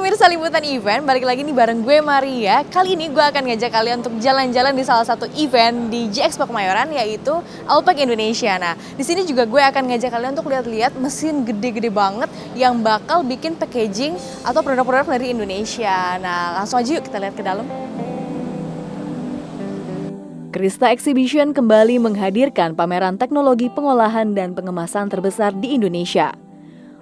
pemirsa liputan event, balik lagi nih bareng gue Maria. Kali ini gue akan ngajak kalian untuk jalan-jalan di salah satu event di G-Expo Kemayoran, yaitu Alpek Indonesia. Nah, di sini juga gue akan ngajak kalian untuk lihat-lihat mesin gede-gede banget yang bakal bikin packaging atau produk-produk dari Indonesia. Nah, langsung aja yuk kita lihat ke dalam. Krista Exhibition kembali menghadirkan pameran teknologi pengolahan dan pengemasan terbesar di Indonesia.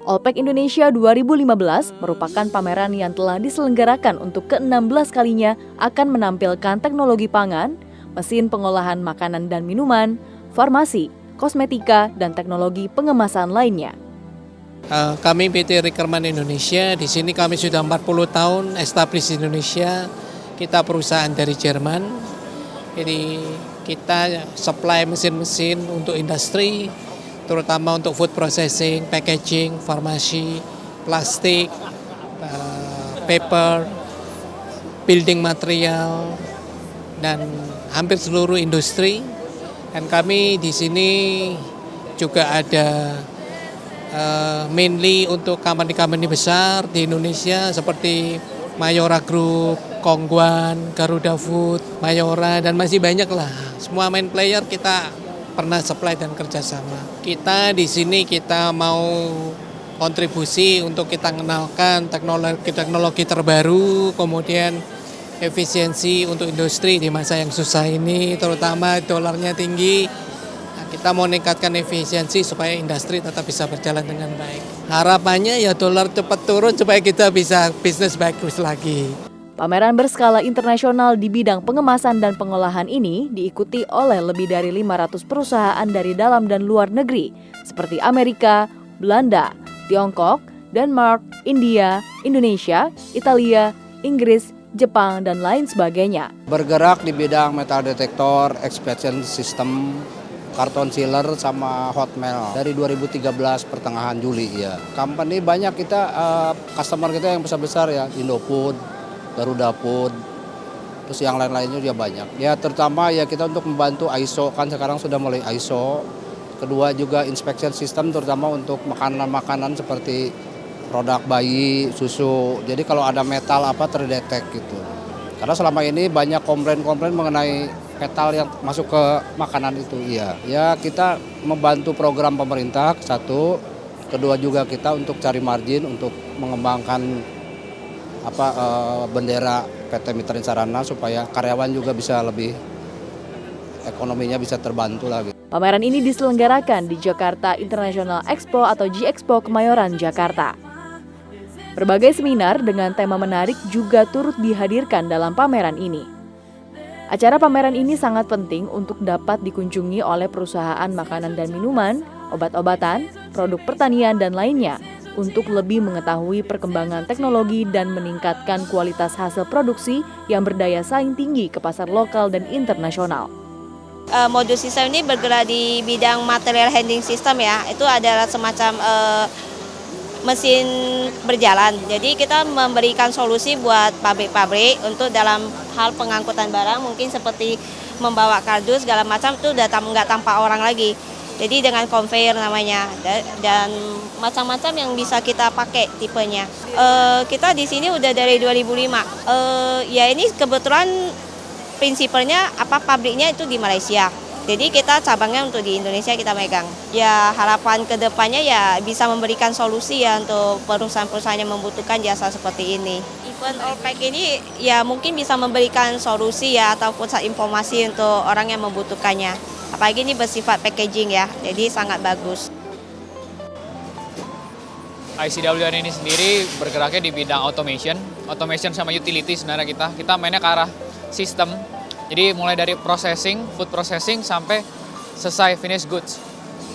Alpek Indonesia 2015 merupakan pameran yang telah diselenggarakan untuk ke-16 kalinya akan menampilkan teknologi pangan, mesin pengolahan makanan dan minuman, farmasi, kosmetika, dan teknologi pengemasan lainnya. Kami PT Reckerman Indonesia, di sini kami sudah 40 tahun established di Indonesia. Kita perusahaan dari Jerman, jadi kita supply mesin-mesin untuk industri, terutama untuk food processing, packaging, farmasi, plastik, paper, building material, dan hampir seluruh industri. Dan kami di sini juga ada mainly untuk company-company besar di Indonesia seperti Mayora Group, Kongguan, Garuda Food, Mayora, dan masih banyak lah. Semua main player kita pernah supply dan kerjasama. Kita di sini kita mau kontribusi untuk kita mengenalkan teknologi terbaru, kemudian efisiensi untuk industri di masa yang susah ini, terutama dolarnya tinggi. Nah, kita mau meningkatkan efisiensi supaya industri tetap bisa berjalan dengan baik. Harapannya ya dolar cepat turun supaya kita bisa bisnis bagus lagi. Pameran berskala internasional di bidang pengemasan dan pengolahan ini diikuti oleh lebih dari 500 perusahaan dari dalam dan luar negeri, seperti Amerika, Belanda, Tiongkok, Denmark, India, Indonesia, Italia, Inggris, Jepang, dan lain sebagainya. Bergerak di bidang metal detektor, inspection system, karton sealer, sama hot melt dari 2013 pertengahan Juli ya. Company banyak kita, customer kita yang besar-besar ya, Indofood, Garuda Food, terus yang lain-lainnya juga banyak. Ya terutama ya kita untuk membantu ISO, kan sekarang sudah mulai ISO. Kedua juga inspection system terutama untuk makanan-makanan seperti produk bayi, susu. Jadi kalau ada metal apa terdetek gitu. Karena selama ini banyak komplain-komplain mengenai metal yang masuk ke makanan itu. Iya, ya kita membantu program pemerintah satu. Kedua juga kita untuk cari margin untuk mengembangkan bendera PT Mitra Sarana supaya karyawan juga bisa lebih ekonominya bisa terbantu lagi. Pameran ini diselenggarakan di Jakarta International Expo atau G-Expo Kemayoran, Jakarta. Berbagai seminar dengan tema menarik juga turut dihadirkan dalam pameran ini. Acara pameran ini sangat penting untuk dapat dikunjungi oleh perusahaan makanan dan minuman, obat-obatan, produk pertanian, dan lainnya, untuk lebih mengetahui perkembangan teknologi dan meningkatkan kualitas hasil produksi yang berdaya saing tinggi ke pasar lokal dan internasional. Modul sistem ini bergerak di bidang material handling system ya, itu adalah semacam mesin berjalan. Jadi kita memberikan solusi buat pabrik-pabrik untuk dalam hal pengangkutan barang, mungkin seperti membawa kardus segala macam itu udah nggak tanpa orang lagi. Jadi dengan conveyor namanya dan macam-macam yang bisa kita pakai tipenya. Kita di sini udah dari 2005. Ya ini kebetulan prinsipalnya pabriknya itu di Malaysia. Jadi kita cabangnya untuk di Indonesia kita megang. Ya harapan kedepannya ya bisa memberikan solusi ya untuk perusahaan-perusahaan yang membutuhkan jasa seperti ini. Event Alpek ini ya mungkin bisa memberikan solusi ya atau pusat informasi untuk orang yang membutuhkannya. Apalagi ini bersifat packaging ya, jadi sangat bagus. ICWN ini sendiri bergeraknya di bidang automation sama utility sebenarnya kita mainnya ke arah sistem. Jadi mulai dari food processing sampai selesai finished goods.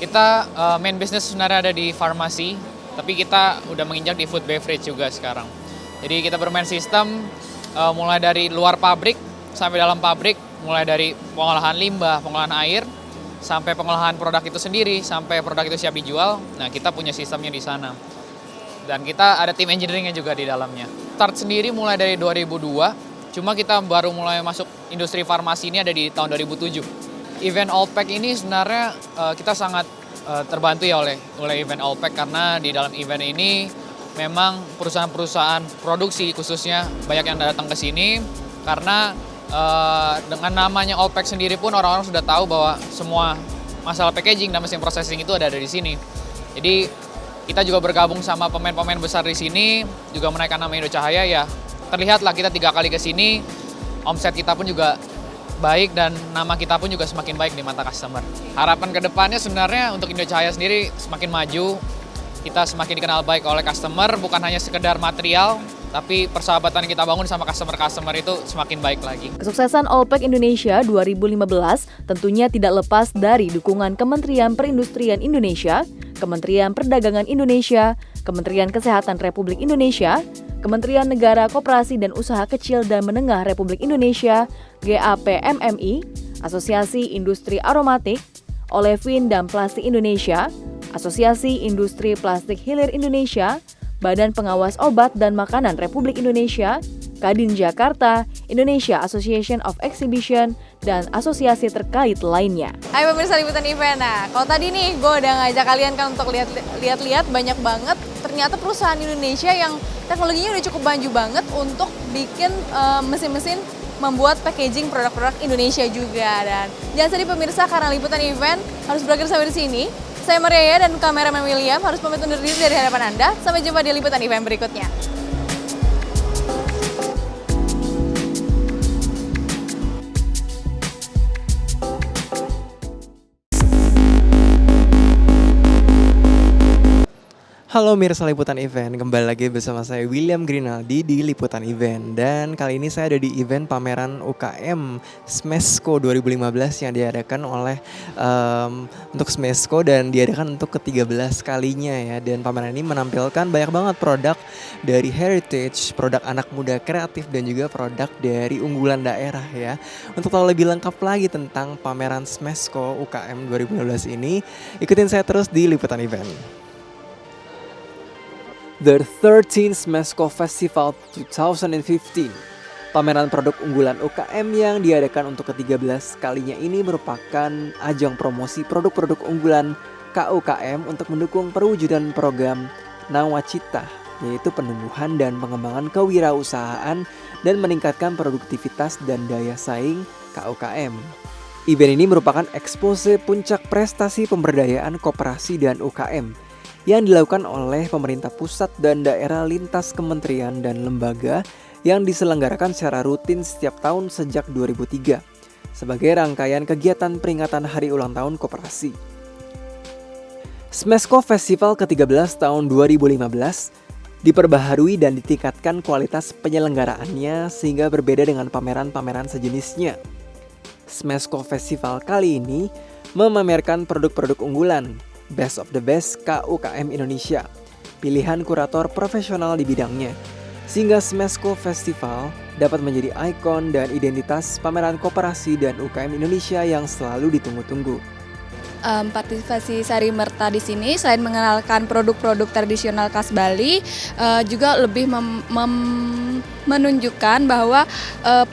Kita main business sebenarnya ada di farmasi, tapi kita udah menginjak di food beverage juga sekarang. Jadi kita bermain sistem mulai dari luar pabrik sampai dalam pabrik, mulai dari pengolahan limbah, pengolahan air, sampai pengolahan produk itu sendiri, sampai produk itu siap dijual. Nah, kita punya sistemnya di sana. Dan kita ada tim engineering-nya juga di dalamnya. Start sendiri mulai dari 2002, cuma kita baru mulai masuk industri farmasi ini ada di tahun 2007. Event Alpek ini sebenarnya kita sangat terbantu ya oleh event Alpek karena di dalam event ini memang perusahaan-perusahaan produksi khususnya banyak yang datang ke sini karena dengan namanya OPEC sendiri pun orang-orang sudah tahu bahwa semua masalah packaging dan mesin processing itu ada di sini. Jadi kita juga bergabung sama pemain-pemain besar di sini, juga menaikkan nama Indo Cahaya ya. Terlihatlah kita 3 kali ke sini, omset kita pun juga baik dan nama kita pun juga semakin baik di mata customer. Harapan kedepannya sebenarnya untuk Indo Cahaya sendiri semakin maju, kita semakin dikenal baik oleh customer, bukan hanya sekedar material, tapi persahabatan yang kita bangun sama customer-customer itu semakin baik lagi. Kesuksesan Allpack Indonesia 2015 tentunya tidak lepas dari dukungan Kementerian Perindustrian Indonesia, Kementerian Perdagangan Indonesia, Kementerian Kesehatan Republik Indonesia, Kementerian Negara Koperasi dan Usaha Kecil dan Menengah Republik Indonesia, GAPMMI, Asosiasi Industri Aromatik, Olefin dan Plastik Indonesia, Asosiasi Industri Plastik Hilir Indonesia, Badan Pengawas Obat dan Makanan Republik Indonesia, Kadin Jakarta, Indonesia Association of Exhibition, dan asosiasi terkait lainnya. Hai pemirsa Liputan Event. Nah, kalau tadi nih gue udah ngajak kalian kan untuk lihat-lihat banyak banget ternyata perusahaan Indonesia yang teknologinya udah cukup maju banget untuk bikin mesin-mesin membuat packaging produk-produk Indonesia juga. Dan jangan sedih pemirsa karena Liputan Event harus berakhir sampai di sini. Saya Maria dan kameramen William harus pamit undur diri dari hadapan Anda. Sampai jumpa di Liputan Event berikutnya. Halo Mirsa Liputan Event, kembali lagi bersama saya William Grinaldi di Liputan Event. Dan kali ini saya ada di event pameran UKM Smesco 2015 yang diadakan oleh untuk Smesco dan diadakan untuk ke-13 kalinya ya. Dan pameran ini menampilkan banyak banget produk dari heritage, produk anak muda kreatif dan juga produk dari unggulan daerah ya. Untuk tahu lebih lengkap lagi tentang pameran Smesco UKM 2015 ini, ikutin saya terus di Liputan Event. The 13th Smesco Festival 2015. Pameran produk unggulan UKM yang diadakan untuk ke-13 kalinya ini merupakan ajang promosi produk-produk unggulan KUKM untuk mendukung perwujudan program Nawacita, yaitu penumbuhan dan pengembangan kewirausahaan dan meningkatkan produktivitas dan daya saing KUKM. Event ini merupakan ekspose puncak prestasi pemberdayaan koperasi dan UKM yang dilakukan oleh pemerintah pusat dan daerah lintas kementerian dan lembaga yang diselenggarakan secara rutin setiap tahun sejak 2003 sebagai rangkaian kegiatan peringatan Hari Ulang Tahun Koperasi. Smesco Festival ke-13 tahun 2015 diperbaharui dan ditingkatkan kualitas penyelenggaraannya sehingga berbeda dengan pameran-pameran sejenisnya. Smesco Festival kali ini memamerkan produk-produk unggulan Best of the Best KUKM Indonesia, pilihan kurator profesional di bidangnya, sehingga Smesco Festival dapat menjadi ikon dan identitas pameran koperasi dan UKM Indonesia yang selalu ditunggu-tunggu. Partisipasi Sari Merta di sini selain mengenalkan produk-produk tradisional khas Bali, juga lebih menunjukkan bahwa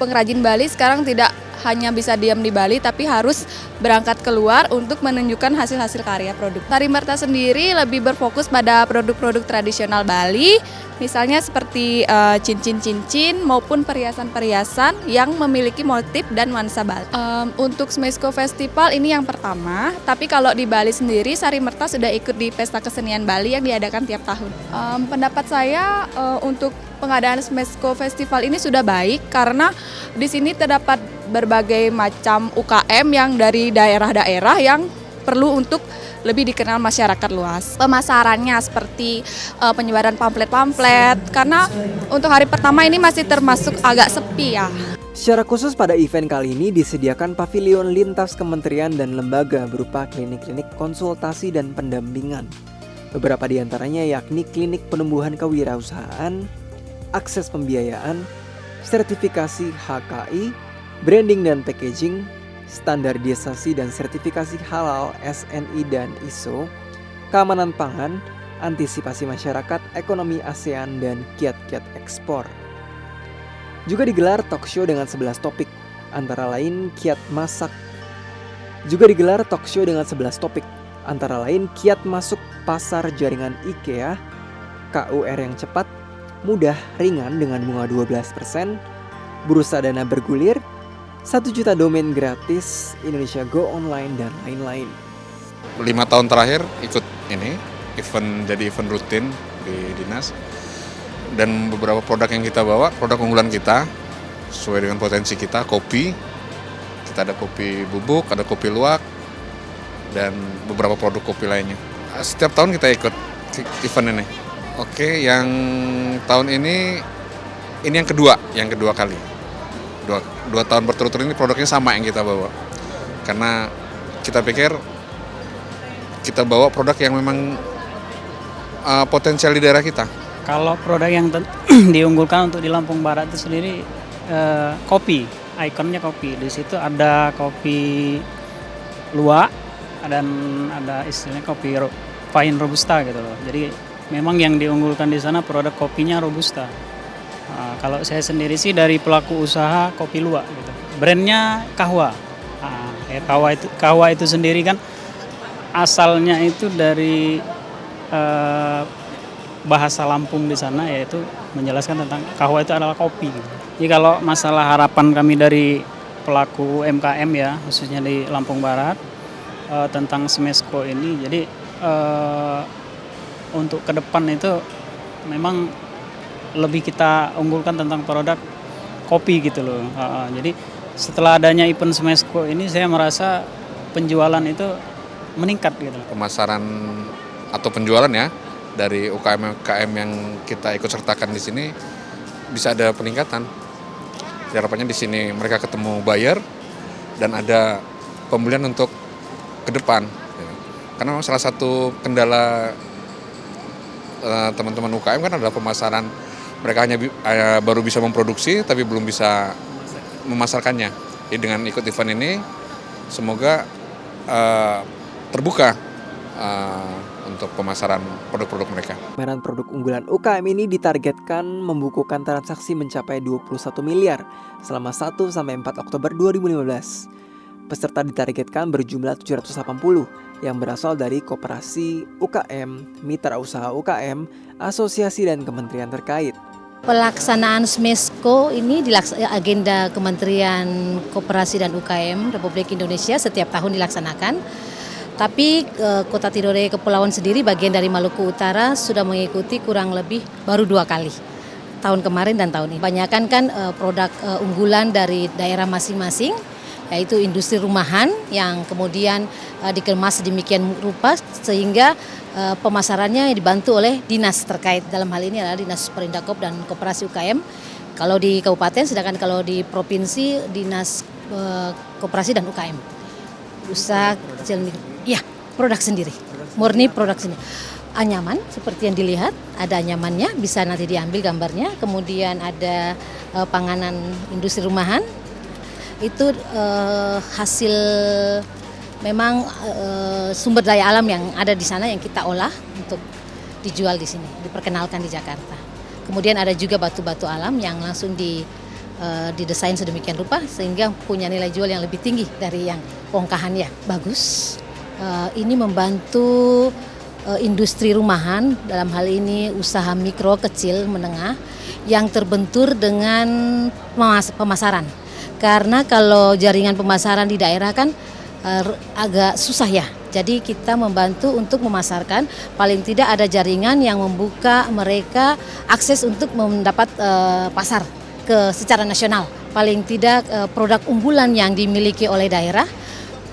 pengrajin Bali sekarang tidak hanya bisa diam di Bali tapi harus berangkat keluar untuk menunjukkan hasil-hasil karya produk. Sari Merta sendiri lebih berfokus pada produk-produk tradisional Bali, misalnya seperti cincin-cincin maupun perhiasan-perhiasan yang memiliki motif dan nuansa Bali. Untuk Smesco Festival ini yang pertama, tapi kalau di Bali sendiri Sari Merta sudah ikut di Pesta Kesenian Bali yang diadakan tiap tahun. Pendapat saya untuk pengadaan Smesco Festival ini sudah baik karena di sini terdapat berbagai macam UKM yang dari daerah-daerah yang perlu untuk lebih dikenal masyarakat luas. Pemasarannya seperti penyebaran pamflet-pamflet karena untuk hari pertama ini masih termasuk agak sepi ya. Secara khusus pada event kali ini disediakan pavilion lintas kementerian dan lembaga berupa klinik-klinik konsultasi dan pendampingan. Beberapa di antaranya yakni klinik penumbuhan kewirausahaan, akses pembiayaan, sertifikasi HKI, branding dan packaging, standarisasi dan sertifikasi halal SNI dan ISO, keamanan pangan, antisipasi masyarakat, ekonomi ASEAN, dan kiat-kiat ekspor. Juga digelar talk show dengan 11 topik, antara lain kiat masuk pasar jaringan IKEA, KUR yang cepat, mudah, ringan dengan bunga 12%, bursa dana bergulir, 1 juta domain gratis, Indonesia Go Online, dan lain-lain. 5 tahun terakhir ikut ini, jadi event rutin di dinas. Dan beberapa produk yang kita bawa, produk unggulan kita, sesuai dengan potensi kita, kopi. Kita ada kopi bubuk, ada kopi luwak, dan beberapa produk kopi lainnya. Setiap tahun kita ikut event ini. Oke, yang tahun ini yang kedua kali. Dua tahun berturut-turut ini produknya sama yang kita bawa. Karena kita pikir kita bawa produk yang memang potensial di daerah kita. Kalau produk yang diunggulkan untuk di Lampung Barat itu sendiri kopi, ikonnya kopi. Di situ ada kopi luwak dan ada istilahnya kopi fine robusta gitu loh. Jadi memang yang diunggulkan di sana produk kopinya robusta. Kalau saya sendiri sih dari pelaku usaha kopi luwak gitu. Brandnya Kahwa. Kahwa itu sendiri kan asalnya itu dari bahasa Lampung di sana, yaitu menjelaskan tentang kahwa itu adalah kopi. Jadi kalau masalah harapan kami dari pelaku UMKM ya, khususnya di Lampung Barat tentang Smesco ini, jadi untuk ke depan itu memang lebih kita unggulkan tentang produk kopi gitu loh. Jadi setelah adanya event Smesco ini saya merasa penjualan itu meningkat gitu. Pemasaran atau penjualan ya dari UKM-UKM yang kita ikut sertakan di sini bisa ada peningkatan. Harapannya di sini mereka ketemu buyer dan ada pembelian untuk ke depan. Karena salah satu kendala teman-teman UKM kan adalah pemasaran. Mereka hanya baru bisa memproduksi tapi belum bisa memasarkannya. Jadi dengan ikut event ini semoga terbuka untuk pemasaran produk-produk mereka. Pameran produk unggulan UKM ini ditargetkan membukukan transaksi mencapai 21 miliar selama 1-4 Oktober 2015. Peserta ditargetkan berjumlah 780 yang berasal dari koperasi UKM, mitra usaha UKM, asosiasi dan kementerian terkait. Pelaksanaan Smesco ini agenda Kementerian Koperasi dan UKM Republik Indonesia setiap tahun dilaksanakan. Tapi Kota Tidore Kepulauan sendiri bagian dari Maluku Utara sudah mengikuti kurang lebih baru 2 kali. Tahun kemarin dan tahun ini. Banyakan kan produk unggulan dari daerah masing-masing, yaitu industri rumahan yang kemudian dikemas sedemikian rupa sehingga pemasarannya dibantu oleh dinas terkait. Dalam hal ini adalah Dinas Perindakop dan Koperasi UKM. Kalau di kabupaten, sedangkan kalau di provinsi Dinas Koperasi dan UKM. Usaha kecil ya produk sendiri, murni produk sendiri. Anyaman seperti yang dilihat, ada anyamannya, bisa nanti diambil gambarnya. Kemudian ada panganan industri rumahan, itu hasil memang sumber daya alam yang ada di sana yang kita olah untuk dijual di sini, diperkenalkan di Jakarta. Kemudian ada juga batu-batu alam yang langsung didesain sedemikian rupa sehingga punya nilai jual yang lebih tinggi dari yang bongkahannya. Bagus. Ini membantu industri rumahan, dalam hal ini usaha mikro, kecil, menengah yang terbentur dengan pemasaran. Karena kalau jaringan pemasaran di daerah kan agak susah ya. Jadi kita membantu untuk memasarkan, paling tidak ada jaringan yang membuka mereka akses untuk mendapat pasar secara nasional. Paling tidak produk unggulan yang dimiliki oleh daerah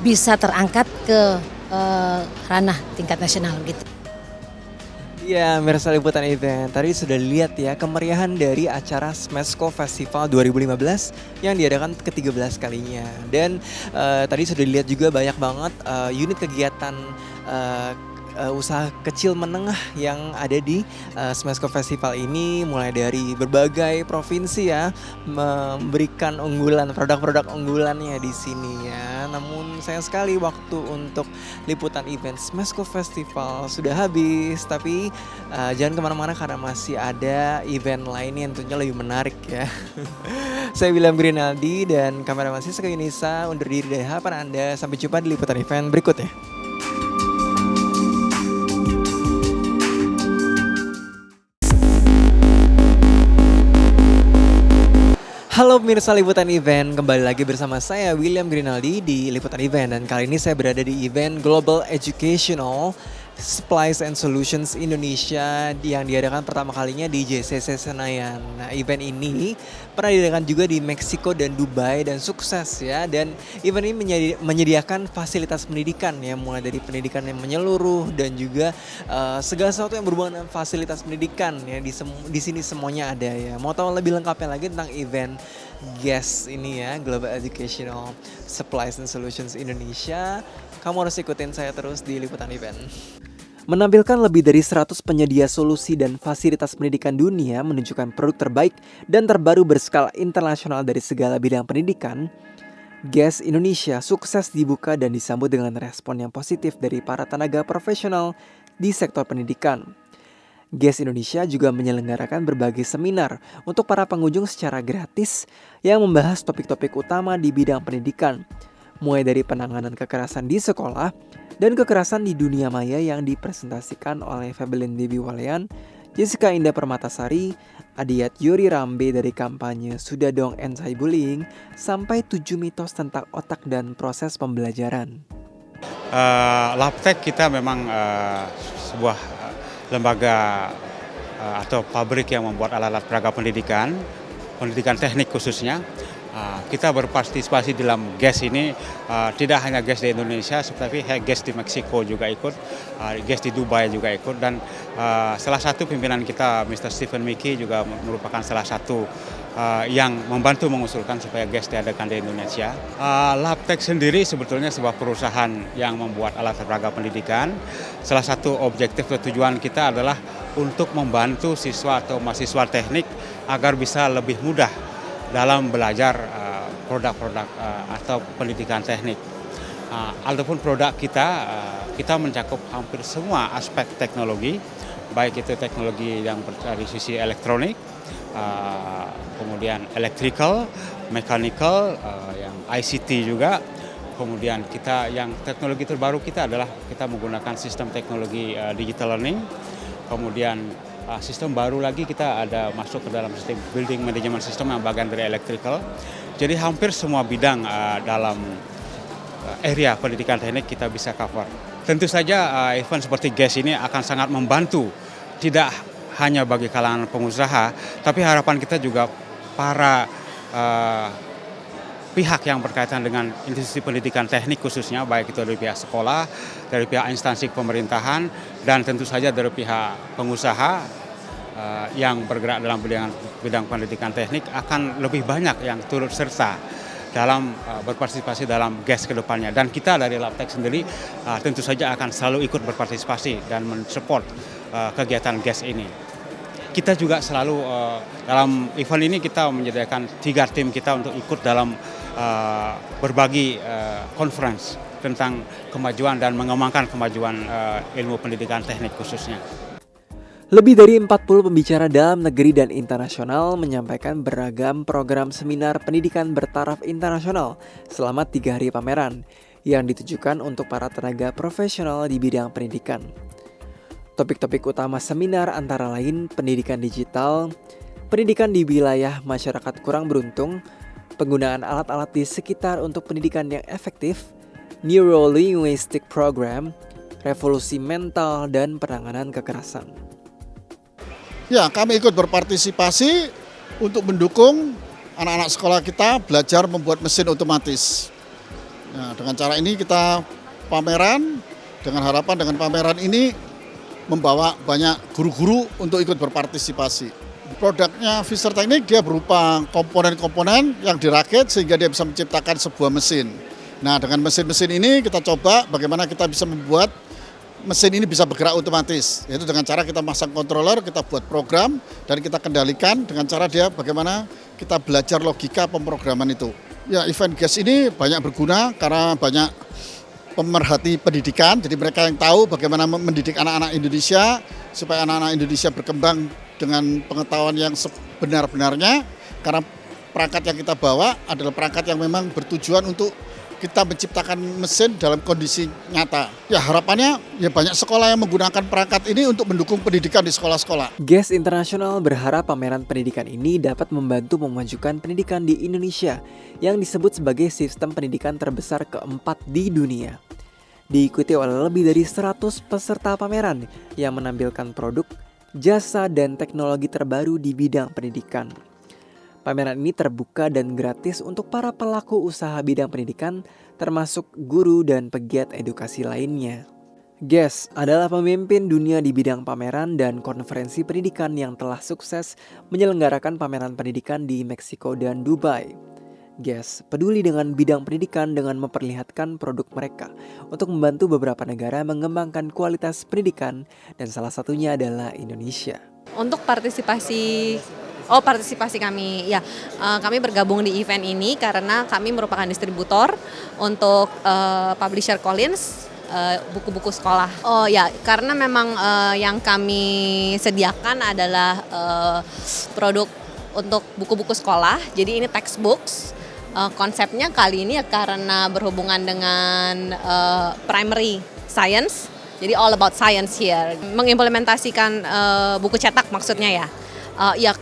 bisa terangkat ke ranah tingkat nasional gitu. Ya, mirsa liputan event. Tadi sudah lihat ya kemeriahan dari acara Smesco Festival 2015 yang diadakan ke-13 kalinya. Dan tadi sudah dilihat juga banyak banget unit kegiatan usaha kecil menengah yang ada di Smesco Festival ini, mulai dari berbagai provinsi ya, memberikan unggulan, produk-produk unggulannya di sini ya. Namun sayang sekali waktu untuk liputan event Smesco Festival sudah habis, tapi jangan kemana-mana karena masih ada event lainnya yang tentunya lebih menarik ya. Saya William Grinaldi dan kameraman Siska Yunisa undur diri dari hadapan Anda. Sampai jumpa di liputan event berikutnya. Halo pemirsa Liputan Event, kembali lagi bersama saya William Grinaldi di Liputan Event. Dan kali ini saya berada di event Global Educational Supplies and Solutions Indonesia yang diadakan pertama kalinya di JCC Senayan. Nah, event ini pernah diadakan juga di Meksiko dan Dubai dan sukses ya. Dan event ini menyediakan fasilitas pendidikan ya, mulai dari pendidikan yang menyeluruh dan juga segala sesuatu yang berhubungan dengan fasilitas pendidikan ya. Di sini semuanya ada ya. Mau tahu lebih lengkapnya lagi tentang event GES ini ya, Global Educational Supplies and Solutions Indonesia, kamu harus ikutin saya terus di Liputan Event. Menampilkan lebih dari 100 penyedia solusi dan fasilitas pendidikan dunia menunjukkan produk terbaik dan terbaru berskala internasional dari segala bidang pendidikan, GES Indonesia sukses dibuka dan disambut dengan respon yang positif dari para tenaga profesional di sektor pendidikan. GES Indonesia juga menyelenggarakan berbagai seminar untuk para pengunjung secara gratis yang membahas topik-topik utama di bidang pendidikan, mulai dari penanganan kekerasan di sekolah dan kekerasan di dunia maya yang dipresentasikan oleh Febelin Dewi Walean, Jessica Indah Permatasari, Adiyat Yuri Rambe dari kampanye Sudah Dong Anti-Bullying, sampai 7 mitos tentang otak dan proses pembelajaran. Labtech kita memang sebuah lembaga atau pabrik yang membuat alat-alat peraga pendidikan teknik khususnya. Kita berpartisipasi dalam GES ini, tidak hanya GES di Indonesia, tapi GES di Meksiko juga ikut, GES di Dubai juga ikut, dan salah satu pimpinan kita, Mr. Stephen Mickey, juga merupakan salah satu yang membantu mengusulkan supaya GES diadakan di Indonesia. Labtech sendiri sebetulnya sebuah perusahaan yang membuat alat peraga pendidikan. Salah satu objektif atau tujuan kita adalah untuk membantu siswa atau mahasiswa teknik agar bisa lebih mudah dalam belajar produk-produk atau pendidikan teknik. Adapun produk kita mencakup hampir semua aspek teknologi, baik itu teknologi yang dari sisi elektronik, kemudian electrical, mechanical, yang ICT juga. Kemudian kita yang teknologi terbaru kita adalah kita menggunakan sistem teknologi digital learning. Kemudian sistem baru lagi kita ada masuk ke dalam sistem building management system yang bagian dari electrical. Jadi hampir semua bidang dalam area pendidikan teknik kita bisa cover. Tentu saja event seperti GES ini akan sangat membantu, tidak hanya bagi kalangan pengusaha, tapi harapan kita juga para pihak yang berkaitan dengan institusi pendidikan teknik khususnya, baik itu dari pihak sekolah, dari pihak instansi pemerintahan, dan tentu saja dari pihak pengusaha yang bergerak dalam bidang pendidikan teknik akan lebih banyak yang turut serta dalam berpartisipasi dalam GES ke depannya. Dan kita dari Labtech sendiri tentu saja akan selalu ikut berpartisipasi dan mensupport kegiatan GES ini. Kita juga selalu dalam event ini kita menyediakan 3 tim kita untuk ikut dalam berbagi conference tentang kemajuan dan mengembangkan kemajuan ilmu pendidikan teknik khususnya. Lebih dari 40 pembicara dalam negeri dan internasional menyampaikan beragam program seminar pendidikan bertaraf internasional selama 3 hari pameran yang ditujukan untuk para tenaga profesional di bidang pendidikan. Topik-topik utama seminar antara lain pendidikan digital, pendidikan di wilayah masyarakat kurang beruntung, penggunaan alat-alat di sekitar untuk pendidikan yang efektif, Neuro-Linguistic Program, revolusi mental, dan penanganan kekerasan. Ya, kami ikut berpartisipasi untuk mendukung anak-anak sekolah kita belajar membuat mesin otomatis. Nah, dengan cara ini kita pameran, dengan harapan dengan pameran ini membawa banyak guru-guru untuk ikut berpartisipasi. Produknya Fisher Teknik dia berupa komponen-komponen yang dirakit sehingga dia bisa menciptakan sebuah mesin. Nah, dengan mesin-mesin ini kita coba bagaimana kita bisa membuat mesin ini bisa bergerak otomatis, yaitu dengan cara kita masang controller, kita buat program, dan kita kendalikan dengan cara dia bagaimana kita belajar logika pemrograman itu. Ya, event GES ini banyak berguna karena banyak pemerhati pendidikan, jadi mereka yang tahu bagaimana mendidik anak-anak Indonesia, supaya anak-anak Indonesia berkembang dengan pengetahuan yang sebenar-benarnya, karena perangkat yang kita bawa adalah perangkat yang memang bertujuan untuk kita menciptakan mesin dalam kondisi nyata. Ya harapannya ya banyak sekolah yang menggunakan perangkat ini untuk mendukung pendidikan di sekolah-sekolah. GES Internasional berharap pameran pendidikan ini dapat membantu memajukan pendidikan di Indonesia yang disebut sebagai sistem pendidikan terbesar keempat di dunia. Diikuti oleh lebih dari 100 peserta pameran yang menampilkan produk, jasa, dan teknologi terbaru di bidang pendidikan. Pameran ini terbuka dan gratis untuk para pelaku usaha bidang pendidikan, termasuk guru dan pegiat edukasi lainnya. GES adalah pemimpin dunia di bidang pameran dan konferensi pendidikan yang telah sukses menyelenggarakan pameran pendidikan di Meksiko dan Dubai. GES peduli dengan bidang pendidikan dengan memperlihatkan produk mereka untuk membantu beberapa negara mengembangkan kualitas pendidikan dan salah satunya adalah Indonesia. Untuk partisipasi kami, ya kami bergabung di event ini karena kami merupakan distributor untuk publisher Collins, buku-buku sekolah. Oh ya, karena memang yang kami sediakan adalah produk untuk buku-buku sekolah, jadi ini textbooks. Konsepnya kali ini ya karena berhubungan dengan primary science, jadi all about science here. Mengimplementasikan buku cetak maksudnya ya. Ya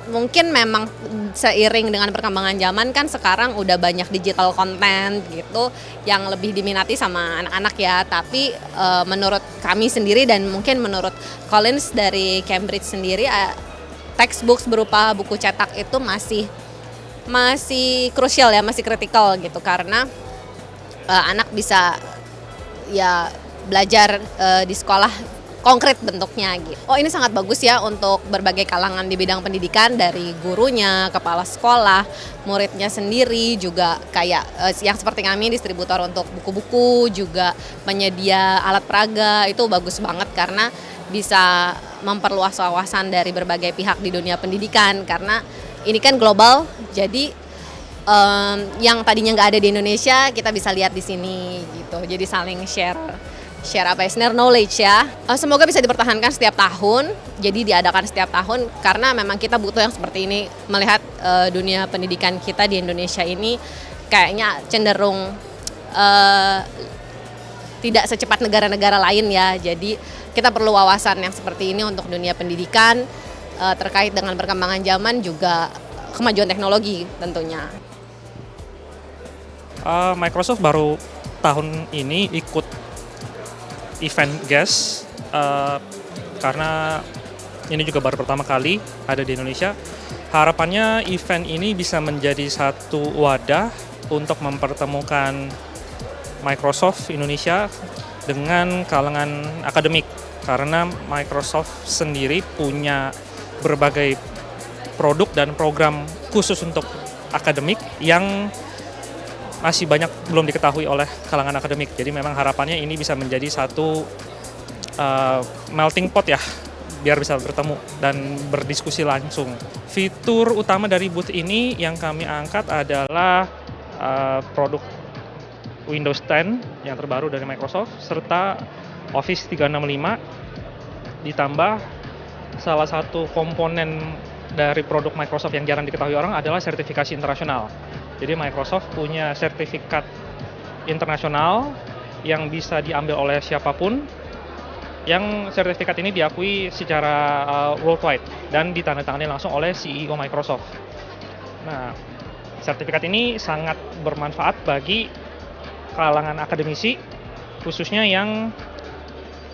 mungkin memang seiring dengan perkembangan zaman kan sekarang udah banyak digital content gitu yang lebih diminati sama anak-anak ya. Tapi menurut kami sendiri dan mungkin menurut Collins dari Cambridge sendiri, textbooks berupa buku cetak itu masih krusial ya, masih kritikal gitu karena anak bisa ya belajar di sekolah konkret bentuknya gitu. Oh ini sangat bagus ya untuk berbagai kalangan di bidang pendidikan, dari gurunya, kepala sekolah, muridnya sendiri juga kayak yang seperti kami distributor untuk buku-buku, juga penyedia alat peraga, itu bagus banget karena bisa memperluas wawasan dari berbagai pihak di dunia pendidikan karena ini kan global, jadi yang tadinya nggak ada di Indonesia kita bisa lihat di sini gitu, jadi saling share knowledge ya. Semoga bisa dipertahankan setiap tahun, jadi diadakan setiap tahun karena memang kita butuh yang seperti ini, melihat dunia pendidikan kita di Indonesia ini kayaknya cenderung tidak secepat negara-negara lain ya, jadi kita perlu wawasan yang seperti ini untuk dunia pendidikan terkait dengan perkembangan zaman juga kemajuan teknologi tentunya. Microsoft baru tahun ini ikut event GES karena ini juga baru pertama kali ada di Indonesia. Harapannya event ini bisa menjadi satu wadah untuk mempertemukan Microsoft Indonesia dengan kalangan akademik karena Microsoft sendiri punya berbagai produk dan program khusus untuk akademik yang masih banyak belum diketahui oleh kalangan akademik. Jadi memang harapannya ini bisa menjadi satu melting pot ya, biar bisa bertemu dan berdiskusi langsung. Fitur utama dari booth ini yang kami angkat adalah produk Windows 10 yang terbaru dari Microsoft serta Office 365, ditambah salah satu komponen dari produk Microsoft yang jarang diketahui orang adalah sertifikasi internasional. Jadi Microsoft punya sertifikat internasional yang bisa diambil oleh siapapun, yang sertifikat ini diakui secara worldwide dan ditandatangani langsung oleh CEO Microsoft. Nah, sertifikat ini sangat bermanfaat bagi kalangan akademisi, khususnya yang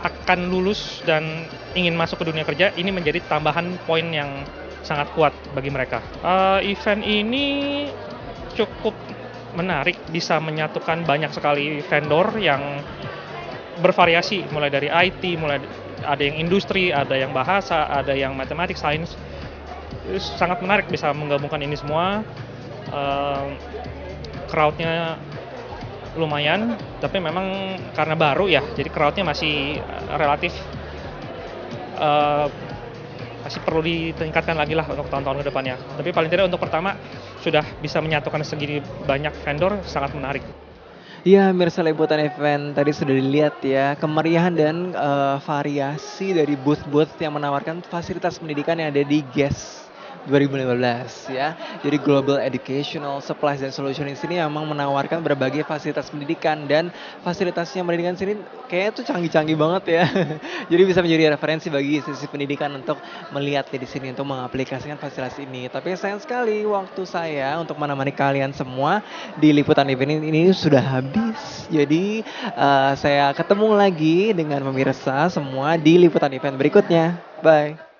akan lulus dan ingin masuk ke dunia kerja. Ini menjadi tambahan poin yang sangat kuat bagi mereka. Event ini cukup menarik, bisa menyatukan banyak sekali vendor yang bervariasi, mulai dari IT, mulai ada yang industri, ada yang bahasa, ada yang matematik, sains. Sangat menarik bisa menggabungkan ini semua. Crowd-nya lumayan, tapi memang karena baru ya, jadi crowd-nya masih relatif masih perlu ditingkatkan lagi lah untuk tahun-tahun ke depannya. Tapi paling tidak untuk pertama sudah bisa menyatukan segini banyak vendor, sangat menarik. Ya, mirsa liputan event tadi sudah dilihat ya, kemeriahan dan variasi dari booth-booth yang menawarkan fasilitas pendidikan yang ada di GES 2015 ya. Jadi Global Educational Supplies and Solutions di sini memang menawarkan berbagai fasilitas pendidikan, dan fasilitasnya pendidikan sini kayaknya tuh canggih-canggih banget ya. Jadi bisa menjadi referensi bagi institusi pendidikan untuk melihat di sini untuk mengaplikasikan fasilitas ini. Tapi sayang sekali waktu saya untuk menemani kalian semua di liputan event ini sudah habis. Jadi saya ketemu lagi dengan pemirsa semua di liputan event berikutnya. Bye.